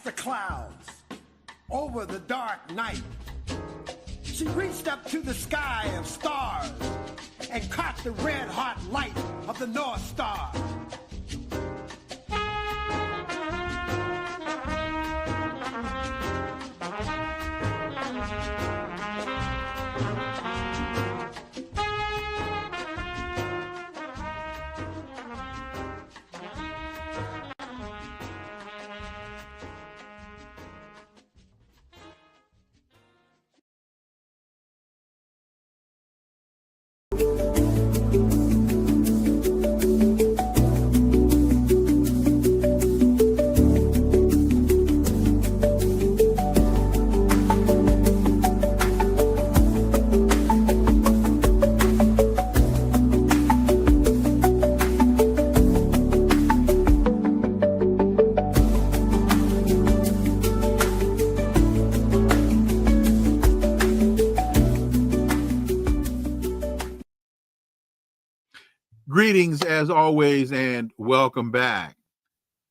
the clouds, over the dark night. She reached up to the sky of stars and caught the red-hot light of the North Star. Greetings as always, and welcome back.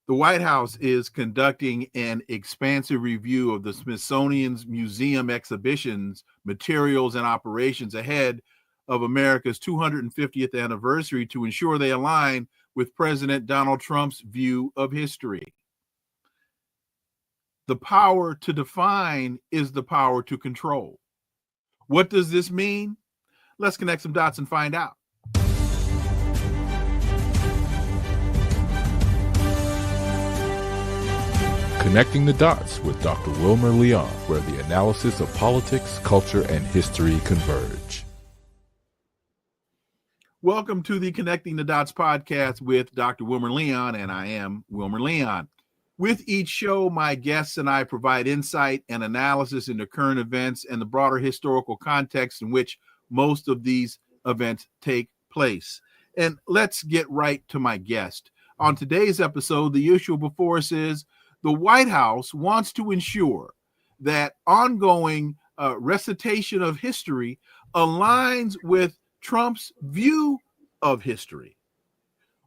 The White House is conducting an expansive review of the Smithsonian's museum exhibitions, materials, and operations ahead of America's 250th anniversary to ensure they align with President Donald Trump's view of history. The power to define is the power to control. What does this mean? Let's connect some dots and find out. Connecting the Dots with Dr. Wilmer Leon, where the analysis of politics, culture, and history converge. Welcome to the Connecting the Dots podcast with Dr. Wilmer Leon, and I am Wilmer Leon. With each show, my guests and I provide insight and analysis into current events and the broader historical context in which most of these events take place. And let's get right to my guest. On today's episode, the issue before us is the White House wants to ensure that ongoing recitation of history aligns with Trump's view of history.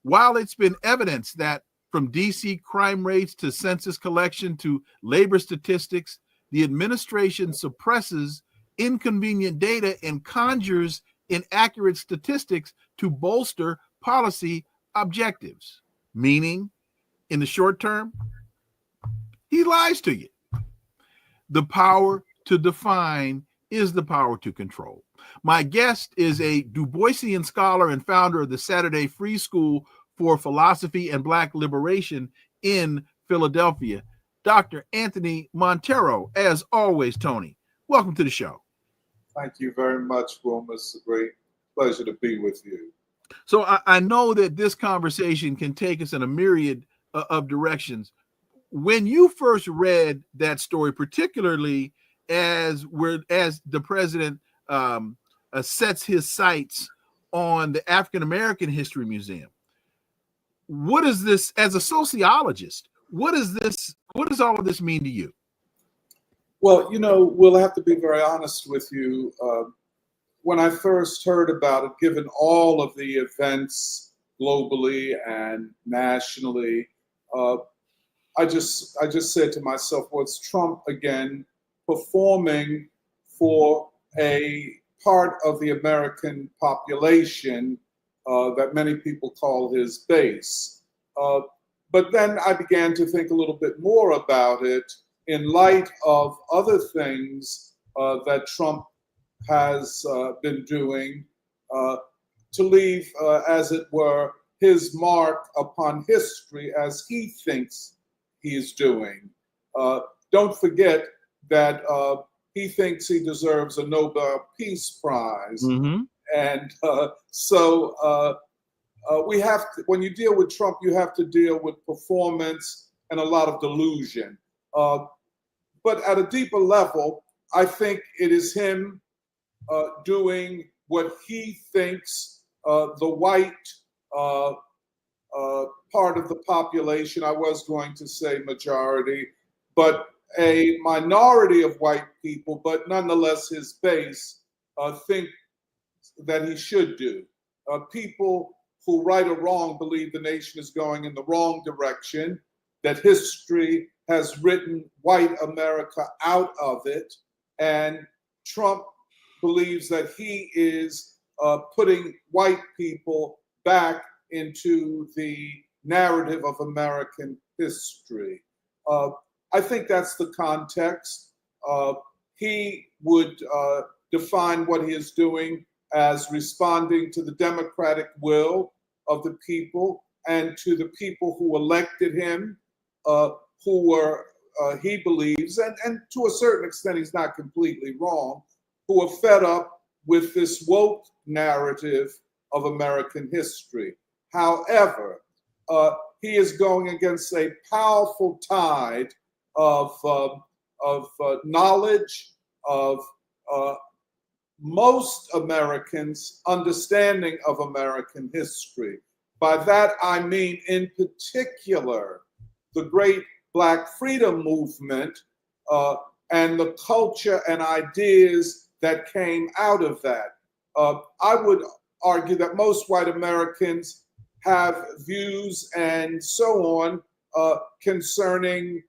While it's been evidence that from DC crime rates to census collection to labor statistics, the administration suppresses inconvenient data and conjures inaccurate statistics to bolster policy objectives. Meaning, in the short term, he lies to you. The power to define is the power to control. My guest is a Du Boisian scholar and founder of the Saturday Free School for Philosophy and Black Liberation in Philadelphia, Dr. Anthony Monteiro. As always, Tony, welcome to the show. Thank you very much, Wilmer. It's a great pleasure to be with you. So I know that this conversation can take us in a myriad of directions. When you first read that story, particularly as the president sets his sights on the African American History Museum, what is this, as a sociologist, what does all of this mean to you? Well, we'll have to be very honest with you. When I first heard about it, given all of the events globally and nationally, I just said to myself, well, it's Trump again performing for a part of the American population that many people call his base. But then I began to think a little bit more about it in light of other things that Trump has been doing to leave, as it were, his mark upon history as he thinks he's doing. Don't forget that he thinks he deserves a Nobel Peace Prize. Mm-hmm. And so we have to, when you deal with Trump, you have to deal with performance and a lot of delusion. But at a deeper level, I think it is him doing what he thinks the white part of the population, I was going to say majority, but a minority of white people, but nonetheless his base, think that he should do. People who, right or wrong, believe the nation is going in the wrong direction. that history has written white America out of it. And Trump believes that he is putting white people back into the narrative of American history. I think that's the context. He would define what he is doing as responding to the democratic will of the people and to the people who elected him, who were, he believes, and to a certain extent he's not completely wrong, who are fed up with this woke narrative of American history. However, he is going against a powerful tide of knowledge, of most Americans' understanding of American history. By that, I mean, in particular, the great Black freedom movement and the culture and ideas that came out of that. I would argue that most white Americans have views and so on concerning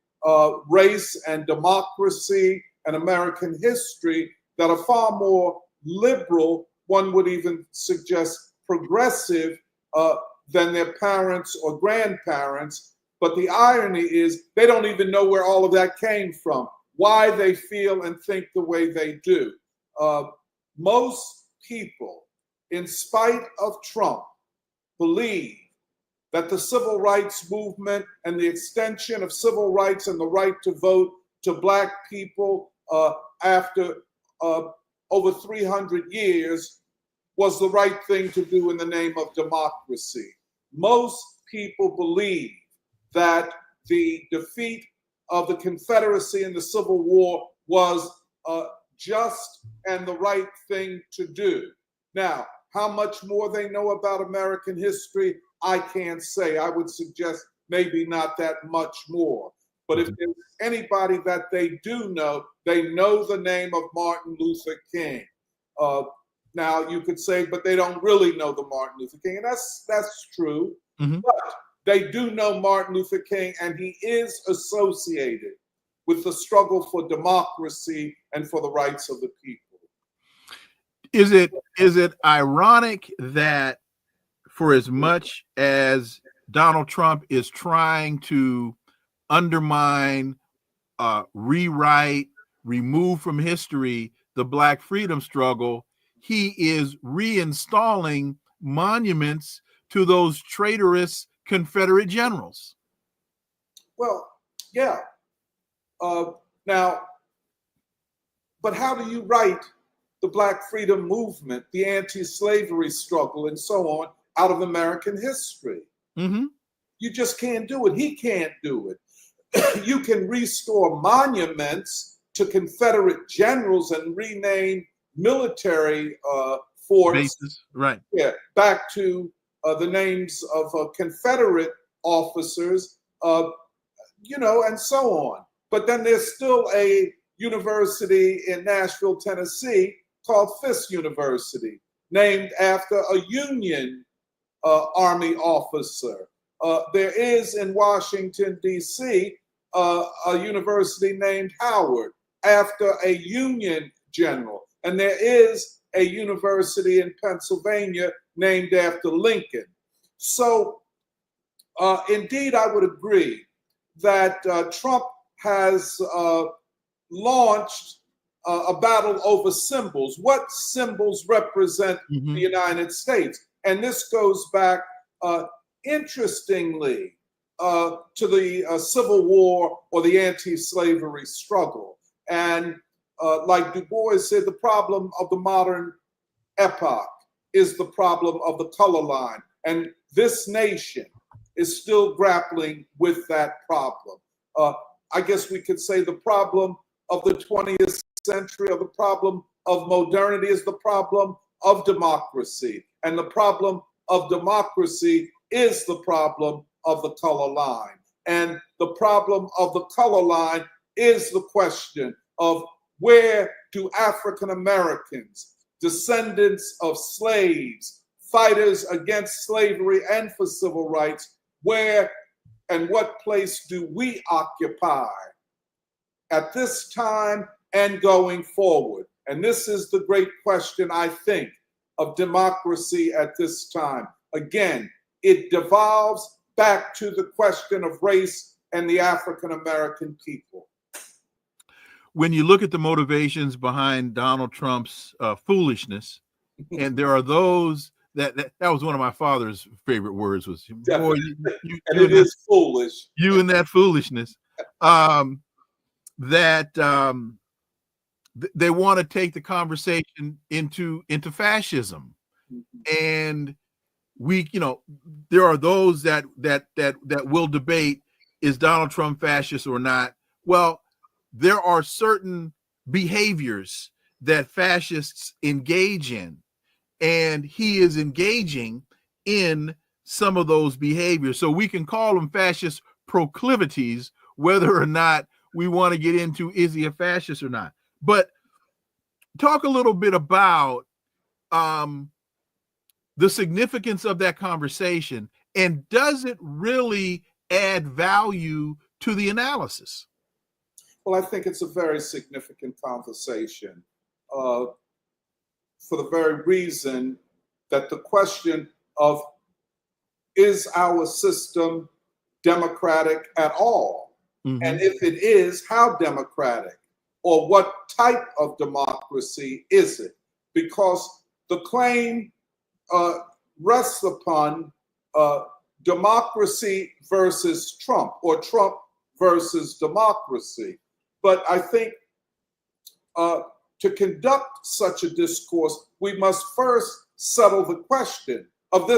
race and democracy and American history that are far more liberal, one would even suggest progressive, than their parents or grandparents. But the irony is they don't even know where all of that came from, why they feel and think the way they do. Most people, in spite of Trump, believe that the civil rights movement and the extension of civil rights and the right to vote to Black people after over 300 years was the right thing to do in the name of democracy. Most people believe that the defeat of the Confederacy in the Civil War was just and the right thing to do. Now, how much more they know about American history, I can't say. I would suggest maybe not that much more. But if there's anybody that they do know, they know the name of Martin Luther King. Now, you could say, but they don't really know the Martin Luther King. And that's true. Mm-hmm. But they do know Martin Luther King, and he is associated with the struggle for democracy and for the rights of the people. Is it ironic that for as much as Donald Trump is trying to undermine, rewrite, remove from history the Black freedom struggle, he is reinstalling monuments to those traitorous Confederate generals? Well, yeah. Now, but how do you write the Black freedom movement, the anti-slavery struggle, and so on out of American history? Mm-hmm. You just can't do it. He can't do it. You can restore monuments to Confederate generals and rename military forts, bases, right? Yeah, back to the names of Confederate officers, and so on. But then there's still a university in Nashville, Tennessee, called Fisk University, named after a Union Army officer. There is in Washington, D.C., a university named Howard, after a Union general. And there is a university in Pennsylvania named after Lincoln. So, indeed, I would agree that Trump has launched a battle over symbols. What symbols represent the United States? And this goes back, interestingly, to the Civil War or the anti-slavery struggle. And like Du Bois said, the problem of the modern epoch is the problem of the color line. And this nation is still grappling with that problem. I guess we could say the problem of the 20th century, or the problem of modernity, is the problem of democracy. And the problem of democracy is the problem of the color line. And the problem of the color line is the question of where do African Americans, descendants of slaves, fighters against slavery and for civil rights, where and what place do we occupy at this time and going forward? And this is the great question, I think, of democracy at this time. Again, it devolves back to the question of race and the African American people. When you look at the motivations behind Donald Trump's foolishness, and there are those that was one of my father's favorite words was, boy, and it is foolish. You and that foolishness. They want to take the conversation into fascism, and there are those that will debate, is Donald Trump fascist or not? Well, there are certain behaviors that fascists engage in, and he is engaging in some of those behaviors. So we can call them fascist proclivities, whether or not we want to get into, is he a fascist or not? But talk a little bit about the significance of that conversation, and does it really add value to the analysis? Well, I think it's a very significant conversation for the very reason that the question of, is our system democratic at all? Mm-hmm. And if it is, how democratic? Or what type of democracy is it? Because the claim rests upon democracy versus Trump, or Trump versus democracy. But I think to conduct such a discourse, we must first settle the question of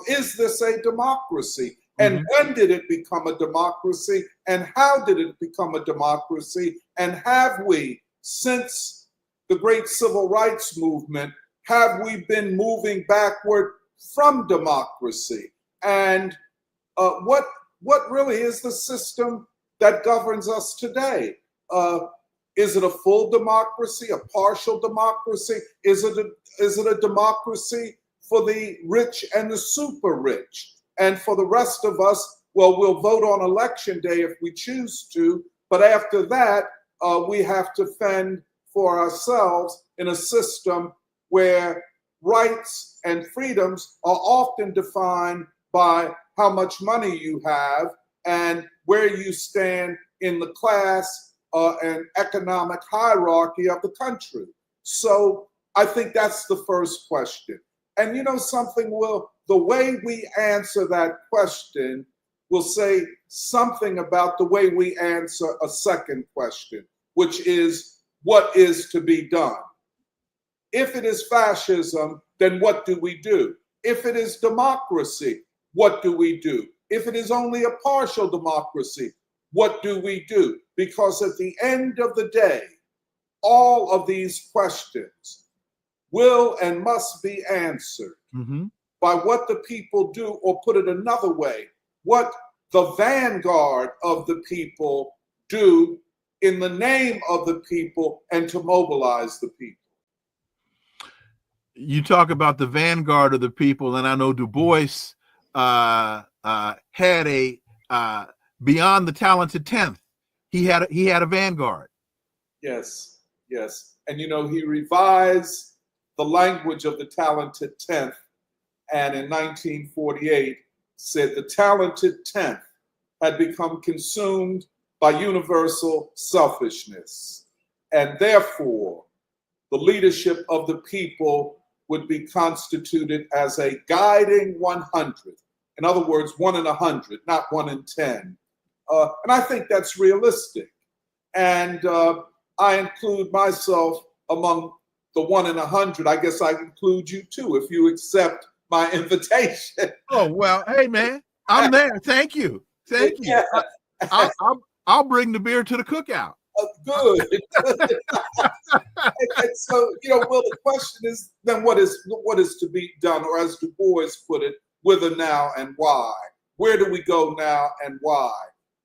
is this a democracy? And when did it become a democracy? And how did it become a democracy? And have we, since the great civil rights movement, have we been moving backward from democracy? And what really is the system that governs us today? Is it a full democracy, a partial democracy? Is it a democracy for the rich and the super rich? And for the rest of us, well, we'll vote on election day if we choose to, but after that, we have to fend for ourselves in a system where rights and freedoms are often defined by how much money you have and where you stand in the class and economic hierarchy of the country. So I think that's the first question. And you know something, Will? The way we answer that question will say something about the way we answer a second question, which is, what is to be done? If it is fascism, then what do we do? If it is democracy, what do we do? If it is only a partial democracy, what do we do? Because at the end of the day, all of these questions will and must be answered by what the people do, or put it another way, what the vanguard of the people do in the name of the people and to mobilize the people. You talk about the vanguard of the people, and I know Du Bois had a beyond the talented 10th. He had a vanguard. Yes. And you know, he revised the language of the talented 10th, and in 1948 said the talented 10th had become consumed by universal selfishness, and therefore the leadership of the people would be constituted as a guiding 100. In other words, 1 in 100, not 1 in 10. And I think that's realistic. And I include myself among the 1 in 100. I guess I include you too, if you accept my invitation. Oh, well, hey, man, I'm there. Thank you. Yeah. I'll bring the beer to the cookout. Good. And so, you know, well, the question is then what is to be done, or as Du Bois put it, whither now and why? Where do we go now and why?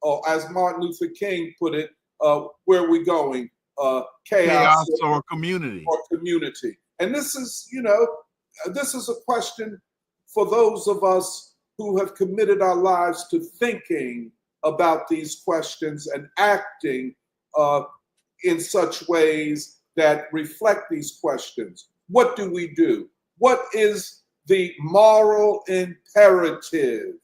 Or as Martin Luther King put it, where are we going? Chaos or community. And this is, you know, this is a question for those of us who have committed our lives to thinking about these questions and acting in such ways that reflect these questions. What do we do? What is the moral imperative?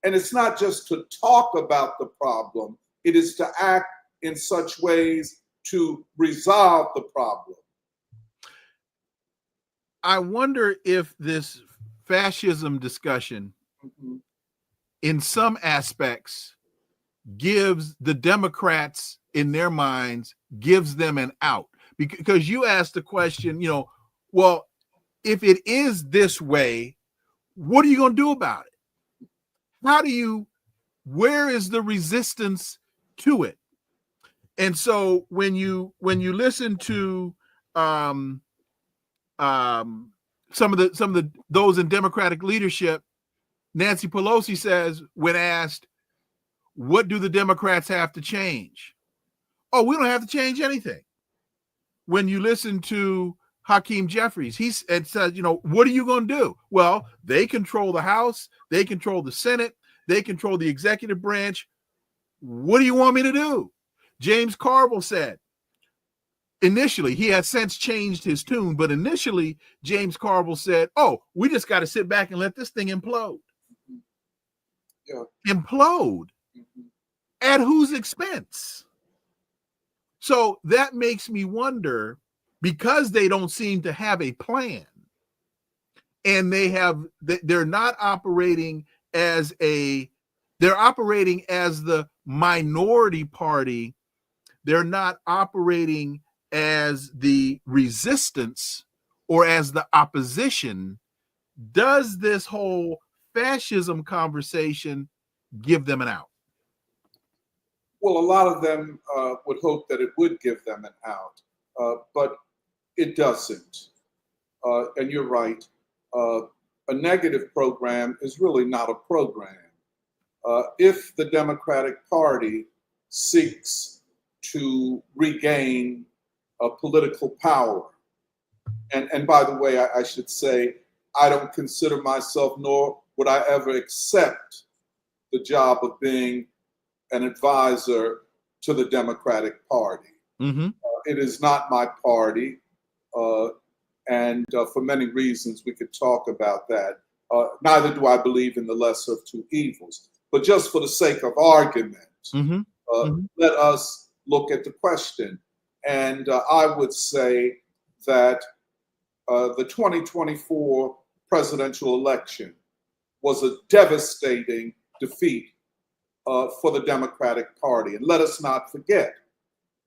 And it's not just to talk about the problem, it is to act in such ways to resolve the problem. I wonder if this fascism discussion, in some aspects, gives the Democrats, in their minds, gives them an out. Because you asked the question, well, if it is this way, what are you going to do about it? Where is the resistance to it? And so when you listen to some of those in Democratic leadership, Nancy Pelosi says, when asked, what do the Democrats have to change? Oh, we don't have to change anything. When you listen to Hakeem Jeffries, he says, what are you going to do? Well, they control the House, they control the Senate, they control the executive branch. What do you want me to do? James Carville said, initially, he has since changed his tune, but initially, James Carville said, oh, we just got to sit back and let this thing implode. Yeah. Implode? At whose expense? So that makes me wonder, because they don't seem to have a plan, and they're not operating they're operating as the minority party. They're not operating as the resistance or as the opposition. Does this whole fascism conversation give them an out? Well, a lot of them would hope that it would give them an out, but it doesn't. And you're right. A negative program is really not a program. If the Democratic Party seeks to regain political power, and by the way, I should say, I don't consider myself, nor would I ever accept the job of being an advisor to the Democratic Party. It is not my party, and for many reasons we could talk about that. Neither do I believe in the lesser of two evils. But just for the sake of argument, let us look at the question. And I would say that the 2024 presidential election was a devastating defeat for the Democratic Party. And let us not forget,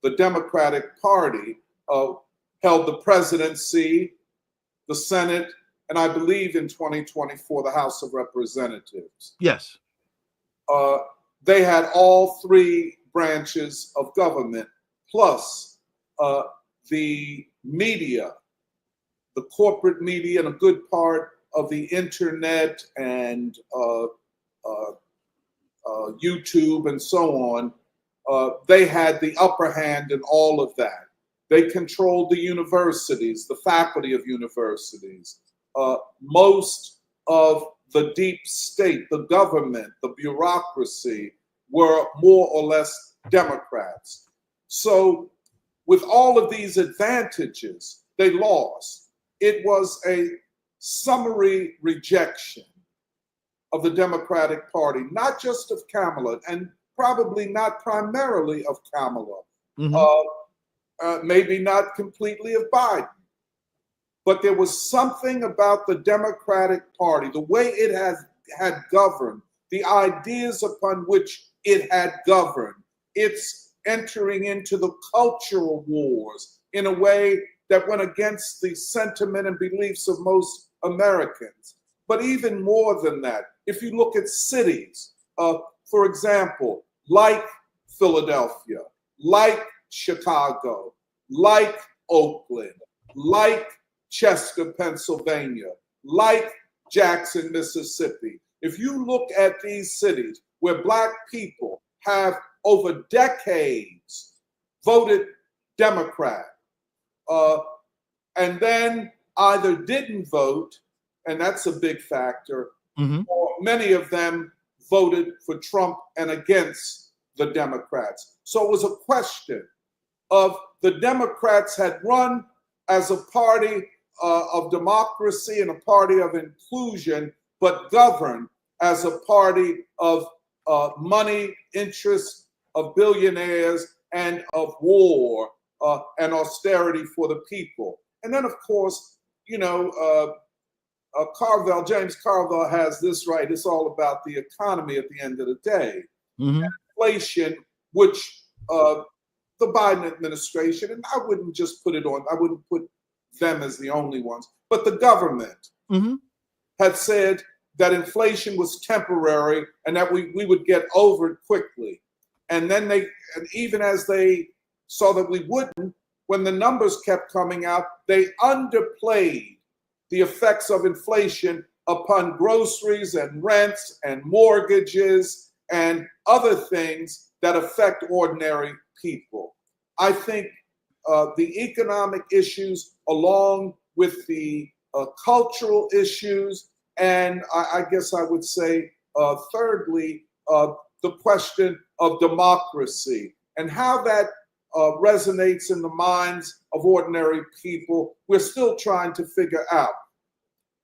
the Democratic Party held the presidency, the Senate, and I believe in 2024, the House of Representatives. Yes. They had all three branches of government, plus the media, the corporate media, and a good part of the internet and YouTube and so on. They had the upper hand in all of that. They controlled the universities, the faculty of universities, most of the deep state, the government, the bureaucracy were more or less Democrats. So with all of these advantages, they lost. It was a summary rejection of the Democratic Party, not just of Kamala, and probably not primarily of Kamala, maybe not completely of Biden. But there was something about the Democratic Party, the way it had governed, the ideas upon which it had governed, its entering into the cultural wars in a way that went against the sentiment and beliefs of most Americans. But even more than that, if you look at cities, for example, like Philadelphia, like Chicago, like Oakland, like Chester, Pennsylvania, like Jackson, Mississippi. If you look at these cities where Black people have over decades voted Democrat, and then either didn't vote, and that's a big factor, or many of them voted for Trump and against the Democrats. So it was a question of the Democrats had run as a party of democracy and a party of inclusion, but governed as a party of money, interest, of billionaires, and of war and austerity for the people. And then, of course, James Carville has this right. It's all about the economy at the end of the day. Inflation, which the Biden administration, and I wouldn't put them as the only ones, but the government had said that inflation was temporary and that we would get over it quickly. And then even as they saw that we wouldn't, when the numbers kept coming out, they underplayed the effects of inflation upon groceries and rents and mortgages and other things that affect ordinary people. I think the economic issues, along with the cultural issues, and I guess I would say, thirdly, the question of democracy and how that resonates in the minds of ordinary people, we're still trying to figure out.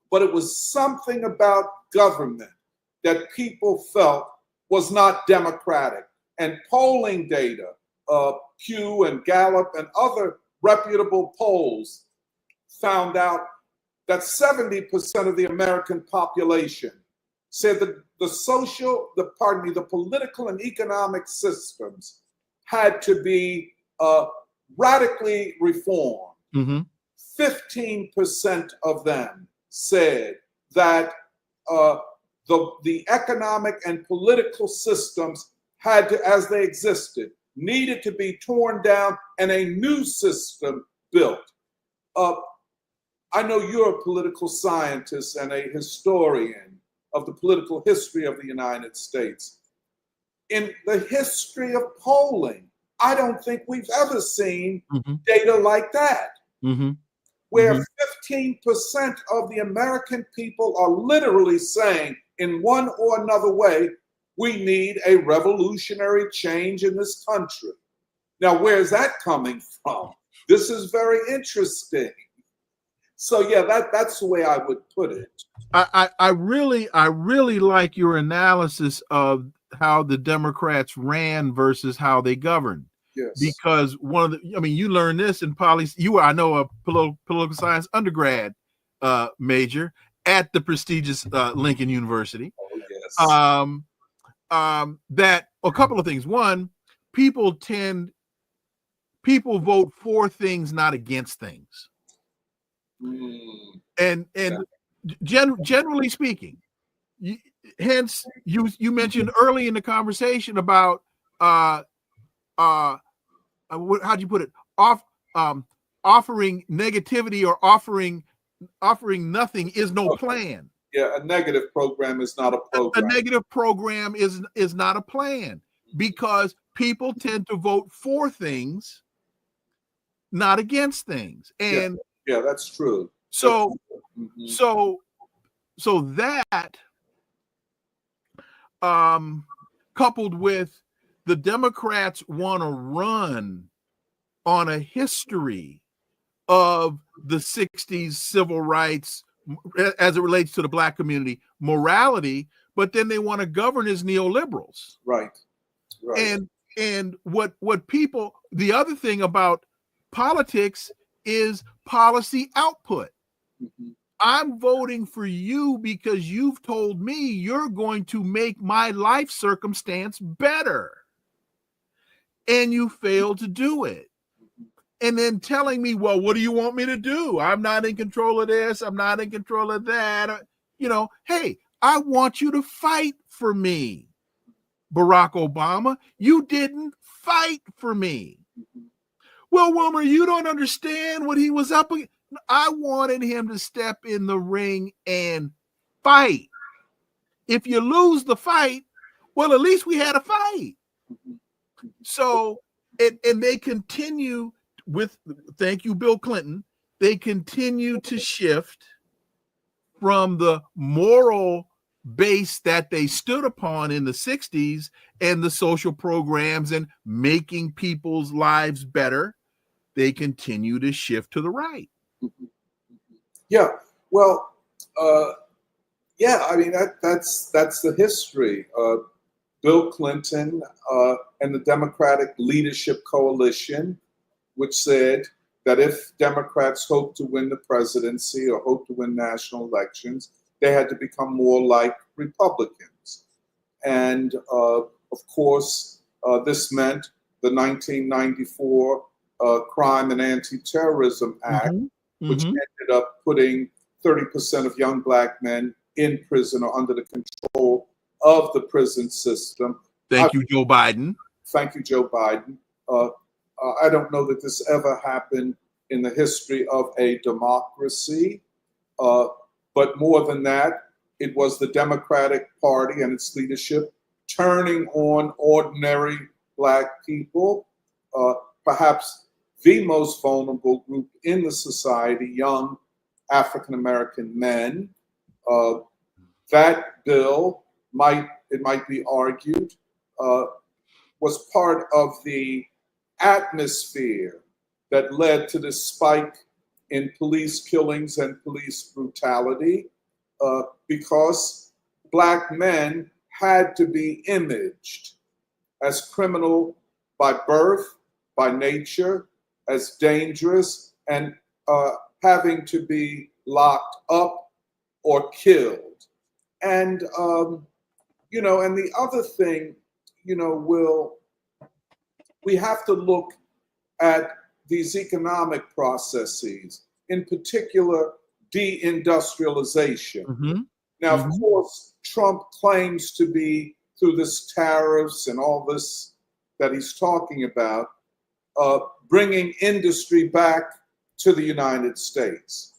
But it was something about government that people felt was not democratic. And polling data, Pew and Gallup and other reputable polls found out that 70% of the American population said that the political and economic systems had to be radically reformed. 15% of them said that the economic and political systems had to, as they existed, needed to be torn down and a new system built. I know you're a political scientist and a historian of the political history of the United States. In the history of polling, I don't think we've ever seen data like that, where 15% of the American people are literally saying, in one or another way, we need a revolutionary change in this country. Now, where's that coming from? This is very interesting. So yeah, that's the way I would put it. I really like your analysis of how the Democrats ran versus how they governed. Yes. Because you learned this in I know a political science undergrad major at the prestigious Lincoln University. Oh, yes. That a couple of things. One, people vote for things, not against things. And generally speaking, hence you mentioned early in the conversation about how'd you put it? Offering negativity or offering nothing is no plan. Yeah, a negative program is not a program. A negative program is not a plan, because people tend to vote for things, not against things. And yeah, that's true. So that coupled with the Democrats want to run on a history of the 60s civil rights as it relates to the Black community, morality, but then they want to govern as neoliberals. Right. And what people, the other thing about politics is policy output. I'm voting for you because you've told me you're going to make my life circumstance better. And you failed to do it. And then telling me, well, what do you want me to do? I'm not in control of this. I'm not in control of that. Hey, I want you to fight for me. Barack Obama, you didn't fight for me. Well, Wilmer, you don't understand what he was up against. I wanted him to step in the ring and fight. If you lose the fight, well, at least we had a fight. So, and they continue with, thank you, Bill Clinton, they continue to shift from the moral base that they stood upon in the 60s and the social programs and making people's lives better, they continue to shift to the right. Yeah, well, yeah, I mean, that's the history. Bill Clinton and the Democratic Leadership Coalition, which said that if Democrats hope to win the presidency or hope to win national elections, they had to become more like Republicans. And of course, this meant the 1994 Crime and Anti-Terrorism Act, which ended up putting 30% of young black men in prison or under the control of the prison system. Thank you, Joe Biden. Thank you, Joe Biden. I don't know that this ever happened in the history of a democracy, but more than that, it was the Democratic Party and its leadership turning on ordinary black people, perhaps the most vulnerable group in the society, young African-American men. That bill it might be argued, was part of the atmosphere that led to this spike in police killings and police brutality, because black men had to be imaged as criminal by birth, by nature, as dangerous, and having to be locked up or killed. And, you know, and the other thing, you know, we have to look at these economic processes, in particular, deindustrialization. Now, of course, Trump claims to be, through this tariffs and all this that he's talking about, bringing industry back to the United States.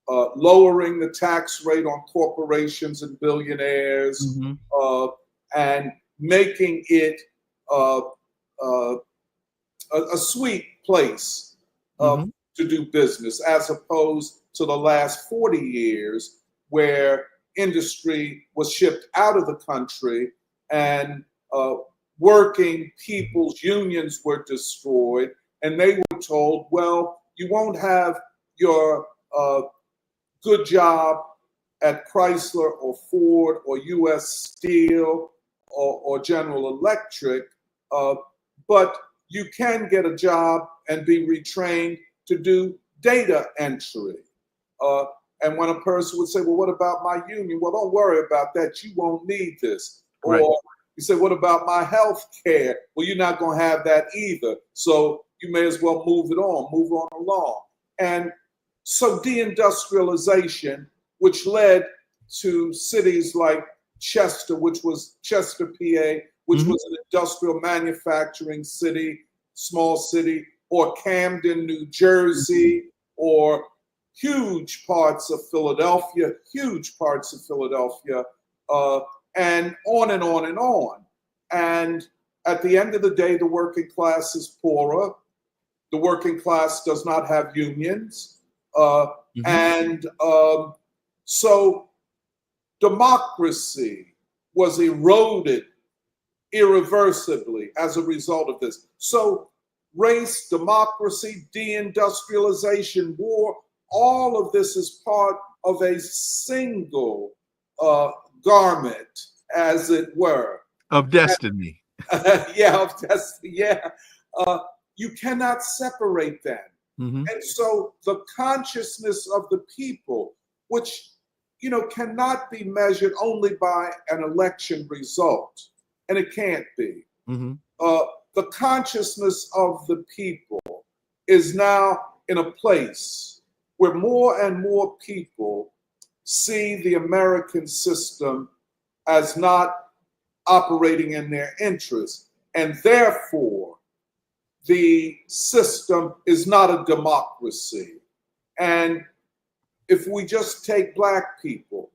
Lowering the tax rate on corporations and billionaires, and making it a sweet place to do business, as opposed to the last 40 years where industry was shipped out of the country and working people's unions were destroyed, and they were told, well, you won't have your good job at Chrysler or Ford or U.S. Steel or General Electric, but you can get a job and be retrained to do data entry. And when a person would say, well, what about my union? Well, don't worry about that. You won't need this. Right. Or you say, what about my health care? Well, you're not going to have that either. So you may as well move on along. And so deindustrialization, which led to cities like Chester, PA, which was an industrial manufacturing city, small city, or Camden, New Jersey, or huge parts of Philadelphia, and on and on and on. And at the end of the day, the working class is poorer. The working class does not have unions. And so democracy was eroded irreversibly as a result of this. So race, democracy, deindustrialization, war, all of this is part of a single garment, as it were. Of destiny. Of destiny, you cannot separate them. And so the consciousness of the people, which, you know, cannot be measured only by an election result, and it can't be. The consciousness of the people is now in a place where more and more people see the American system as not operating in their interest, and therefore the system is not a democracy. And if we just take Black people,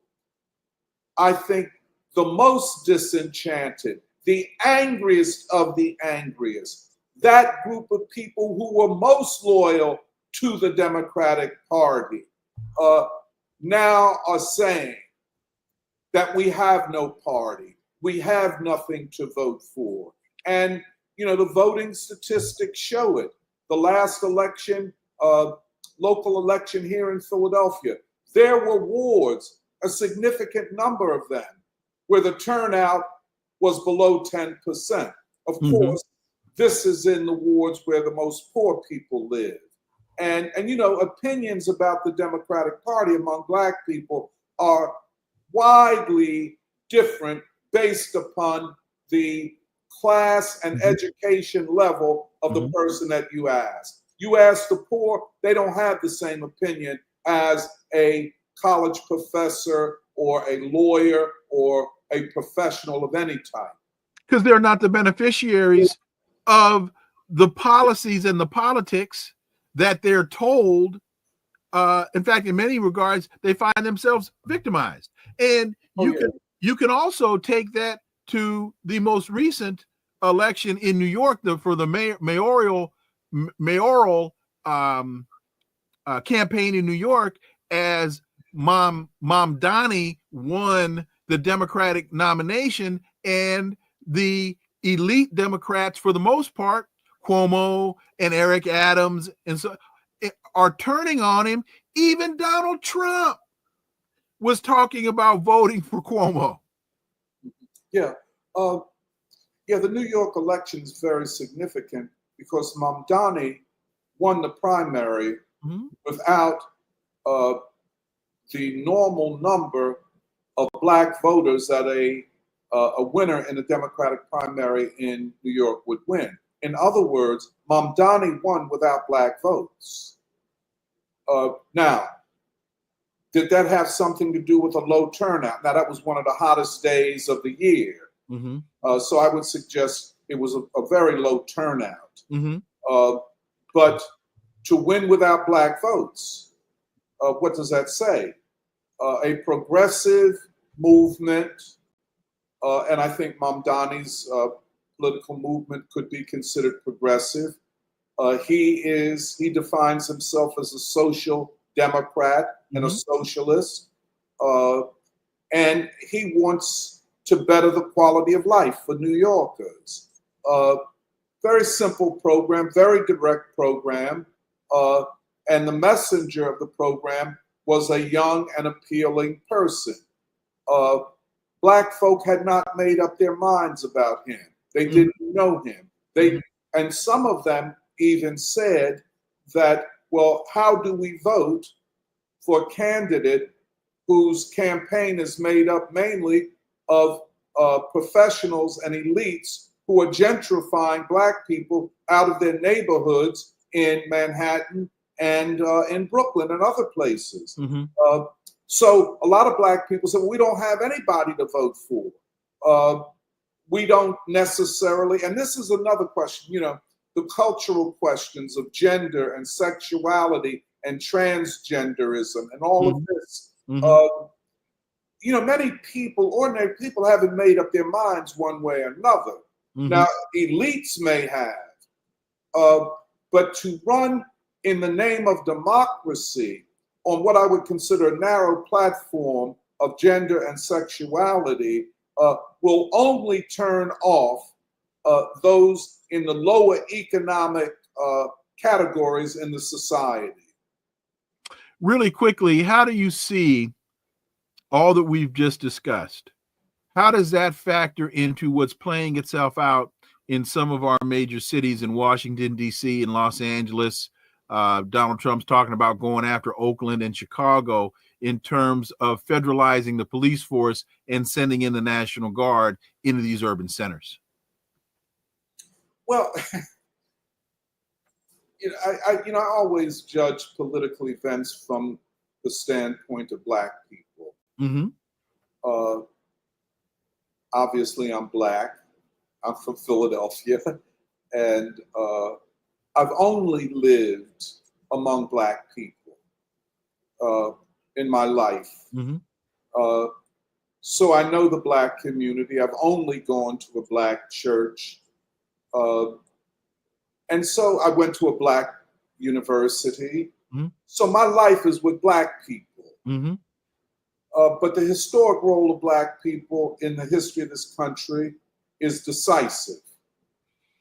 I think the most disenchanted, the angriest of the angriest, that group of people who were most loyal to the Democratic Party, now are saying that we have no party, we have nothing to vote for. And, the voting statistics show it. The last election, local election here in Philadelphia, there were wards, a significant number of them, where the turnout was below 10%. Of course, this is in the wards where the most poor people live. And opinions about the Democratic Party among Black people are widely different based upon the class and education level of the person that you ask. You ask the poor, they don't have the same opinion as a college professor or a lawyer or a professional of any type. Because they're not the beneficiaries of the policies and the politics that they're told. In fact, in many regards, they find themselves victimized. And you can also take that to the most recent election in New York for the mayoral campaign in New York, as Mamdani won the Democratic nomination, and the elite Democrats, for the most part, Cuomo and Eric Adams, and so are turning on him. Even Donald Trump was talking about voting for Cuomo. The New York election is very significant because Mamdani won the primary without the normal number of Black voters that a winner in a Democratic primary in New York would win. In other words, Mamdani won without Black votes. Now, did that have something to do with a low turnout? Now, that was one of the hottest days of the year. So I would suggest it was a very low turnout. But to win without Black votes, what does that say? A progressive movement, and I think Mamdani's political movement could be considered progressive. He defines himself as a social democrat and a socialist, and he wants to better the quality of life for New Yorkers. Very simple program, very direct program, and the messenger of the program was a young and appealing person. Black folk had not made up their minds about him. They didn't know him. And some of them even said that, well, how do we vote for a candidate whose campaign is made up mainly of professionals and elites who are gentrifying Black people out of their neighborhoods in Manhattan and in Brooklyn and other places. So a lot of Black people said, well, we don't have anybody to vote for. We don't necessarily, and this is another question, the cultural questions of gender and sexuality and transgenderism and all of this. Many people, ordinary people, haven't made up their minds one way or another. Now, elites may have, but to run in the name of democracy on what I would consider a narrow platform of gender and sexuality will only turn off those in the lower economic categories in the society. Really quickly, how do you see all that we've just discussed? How does that factor into what's playing itself out in some of our major cities in Washington, D.C. and Los Angeles? Donald Trump's talking about going after Oakland and Chicago in terms of federalizing the police force and sending in the National Guard into these urban centers. Well, I always judge political events from the standpoint of Black people. Obviously, I'm Black. I'm from Philadelphia, and I've only lived among Black people in my life. So I know the Black community. I've only gone to a Black church. And so I went to a Black university. So my life is with Black people. But the historic role of Black people in the history of this country is decisive,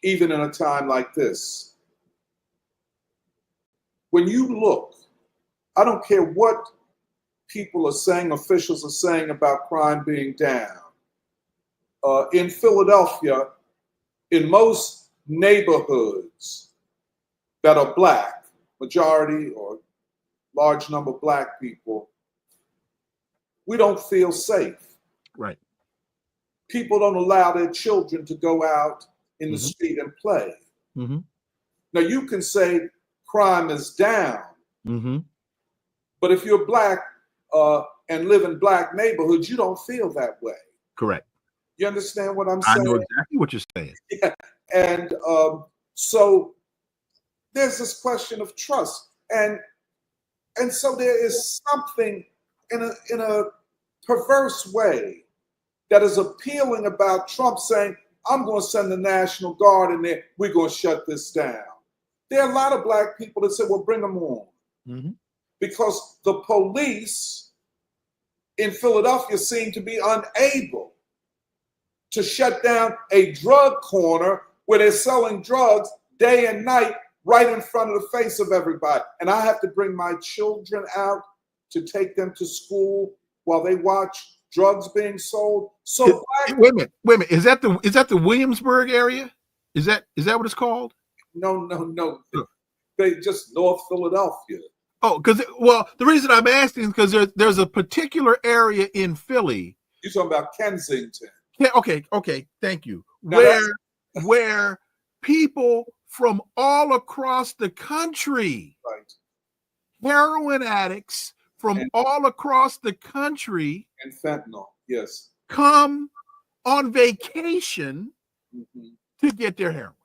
even in a time like this. When you look, I don't care what people are saying, officials are saying about crime being down. In Philadelphia, in most neighborhoods that are Black, majority or large number of Black people, we don't feel safe. Right. People don't allow their children to go out in the street and play. Now, you can say crime is down, but if you're Black and live in Black neighborhoods, you don't feel that way. Correct. You understand what I'm saying? I know exactly what you're saying. Yeah. And so there's this question of trust. And so there is something in a perverse way that is appealing about Trump saying, I'm going to send the National Guard in there. We're going to shut this down. There are a lot of Black people that say, well, bring them on. Because the police in Philadelphia seem to be unable to shut down a drug corner where they're selling drugs day and night right in front of the face of everybody. And I have to bring my children out to take them to school while they watch drugs being sold. So wait a minute. Is that the Williamsburg area? Is that what it's called? No. They just North Philadelphia. Oh, the reason I'm asking is because there's a particular area in Philly. You're talking about Kensington. Yeah, okay, thank you. Now Where people from all across the country, right, heroin addicts from all across the country, and fentanyl, yes, come on vacation to get their heroin.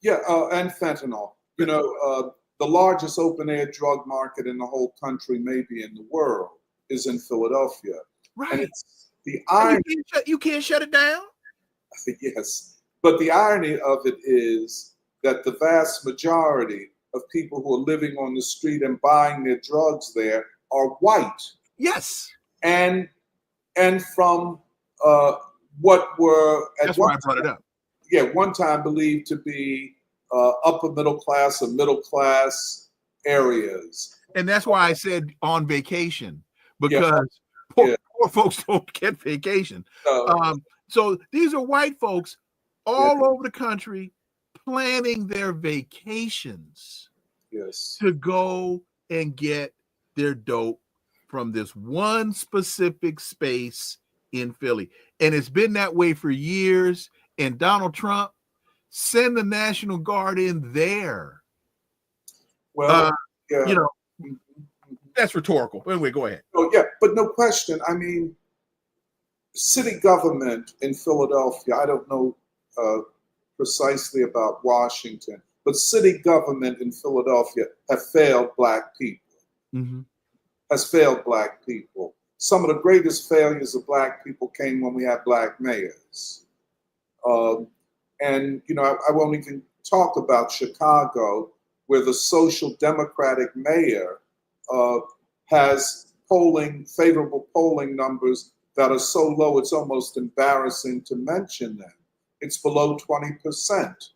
Yeah, and fentanyl. You know, the largest open-air drug market in the whole country, maybe in the world, is in Philadelphia. Right. And it's the irony. You can't shut it down? Yes. But the irony of it is that the vast majority of people who are living on the street and buying their drugs there are white. Yes. And from what were that's why I brought it up. Yeah, one time believed to be upper middle class or middle class areas. And that's why I said on vacation, because poor folks don't get vacation. So these are white folks all over the country planning their vacations to go and get their dope from this one specific space in Philly. And it's been that way for years. And Donald Trump, send the National Guard in there. Well, you know, that's rhetorical. Anyway, go ahead. Oh, yeah, but no question. I mean, city government in Philadelphia, I don't know precisely about Washington, but city government in Philadelphia have failed Black people. Has failed Black people. Some of the greatest failures of Black people came when we had Black mayors. And, you know, I won't even talk about Chicago, where the social democratic mayor has favorable polling numbers that are so low it's almost embarrassing to mention them. It's below 20%.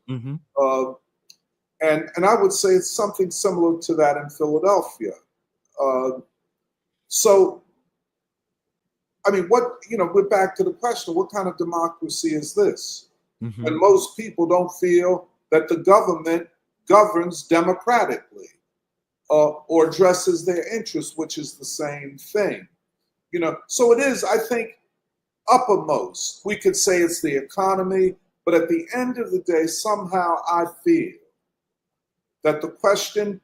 And I would say it's something similar to that in Philadelphia. So, I mean, we're back to the question, what kind of democracy is this? And most people don't feel that the government governs democratically or addresses their interests, which is the same thing. You know, so it is, I think, uppermost. We could say it's the economy, but at the end of the day, somehow I feel that the question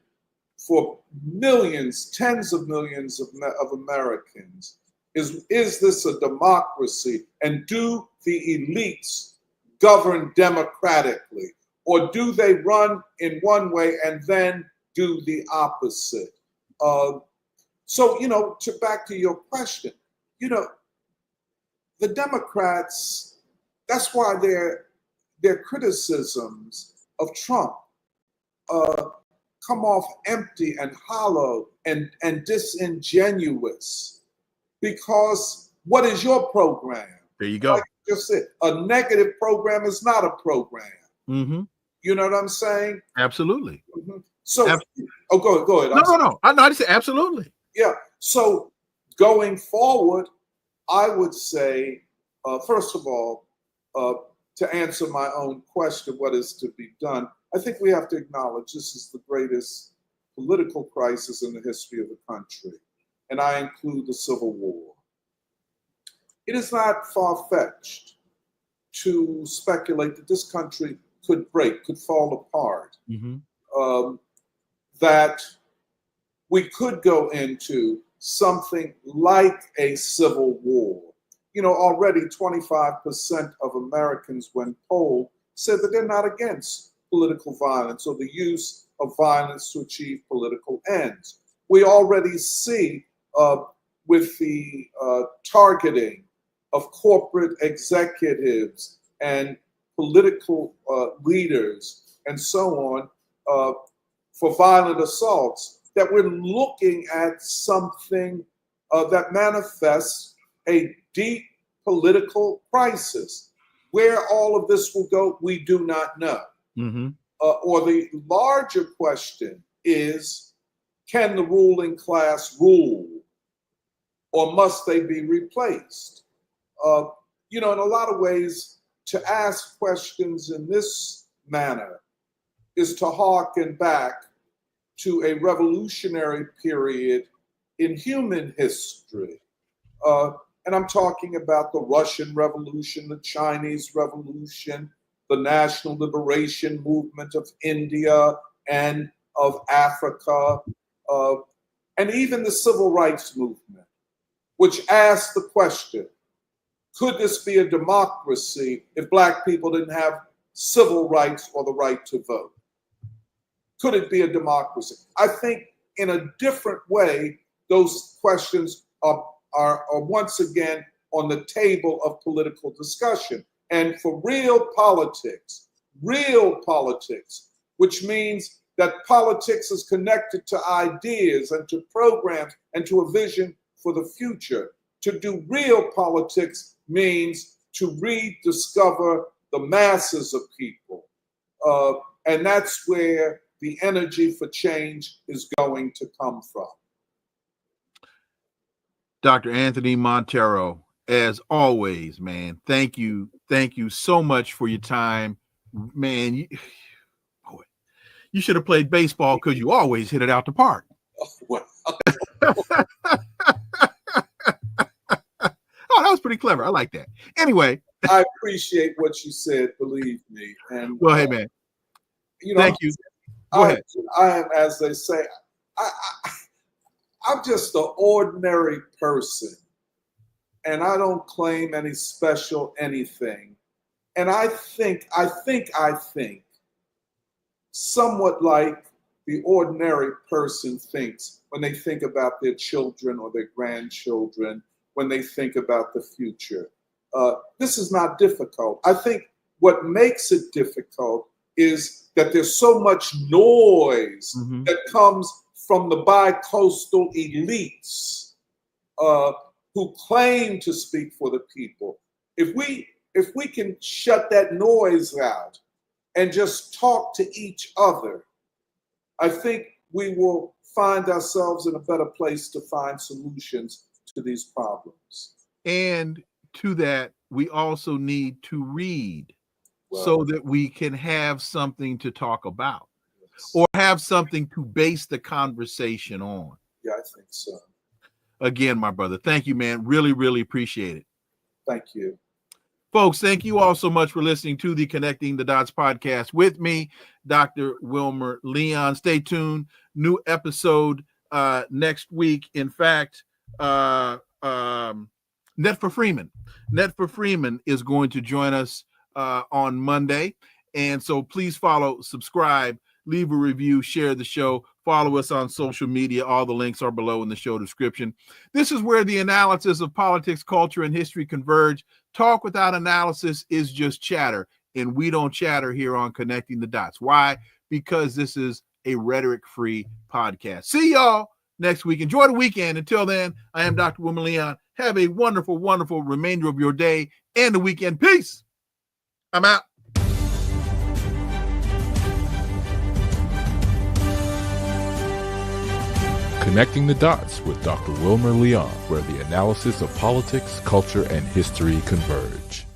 for millions, tens of millions of Americans is this a democracy? And do the elites govern democratically? Or do they run in one way and then do the opposite? So, you know, back to your question, you know, the Democrats, that's why their criticisms of Trump come off empty and hollow and disingenuous, because what is your program? There you go. Like I just said, a negative program is not a program. Mm-hmm. You know what I'm saying? Absolutely. Mm-hmm. So, Absolutely. oh, go ahead. No. I just say absolutely. Yeah. So going forward, I would say, first of all, to answer my own question, what is to be done? I think we have to acknowledge this is the greatest political crisis in the history of the country, and I include the Civil War. It is not far-fetched to speculate that this country could break, could fall apart, that we could go into something like a civil war. You know, already 25% of Americans, when polled, said that they're not against political violence or the use of violence to achieve political ends. We already see with the targeting of corporate executives and political leaders and so on for violent assaults, that we're looking at something that manifests a deep political crisis. Where all of this will go, we do not know. Or the larger question is, can the ruling class rule, or must they be replaced? You know, in a lot of ways, to ask questions in this manner is to harken back to a revolutionary period in human history. And I'm talking about the Russian Revolution, the Chinese Revolution, the National Liberation Movement of India and of Africa, and even the Civil Rights Movement, which asked the question, could this be a democracy if Black people didn't have civil rights or the right to vote? Could it be a democracy? I think in a different way, those questions are once again on the table of political discussion. And for real politics, which means that politics is connected to ideas and to programs and to a vision for the future. To do real politics means to rediscover the masses of people. And that's where the energy for change is going to come from. Dr. Anthony Monteiro, as always, man, thank you so much for your time. Man, you should have played baseball because you always hit it out the park. Oh, that was pretty clever. I like that. Anyway. I appreciate what you said, believe me. And well, hey, man. You know, thank you. Go ahead. I am, as they say, I'm just an ordinary person, and I don't claim any special anything. And I think somewhat like the ordinary person thinks when they think about their children or their grandchildren, when they think about the future. This is not difficult. I think what makes it difficult is that there's so much noise that comes from the bi-coastal elites who claim to speak for the people. If we can shut that noise out and just talk to each other, I think we will find ourselves in a better place to find solutions to these problems. And to that, we also need to read so that we can have something to talk about or have something to base the conversation on. Yeah, I think so. Again, my brother, thank you, man. Really, really appreciate it. Thank you. Folks, thank you all so much for listening to the Connecting the Dots podcast with me, Dr. Wilmer Leon. Stay tuned. New episode next week. In fact, Net for Freeman is going to join us on Monday. And so please follow, subscribe, leave a review, share the show, follow us on social media. All the links are below in the show description. This is where the analysis of politics, culture, and history converge. Talk without analysis is just chatter, and we don't chatter here on Connecting the Dots. Why? Because this is a rhetoric-free podcast. See y'all next week. Enjoy the weekend. Until then, I am Dr. Wilmer Leon. Have a wonderful, wonderful remainder of your day and the weekend. Peace. I'm out. Connecting the Dots with Dr. Wilmer Leon, where the analysis of politics, culture, and history converge.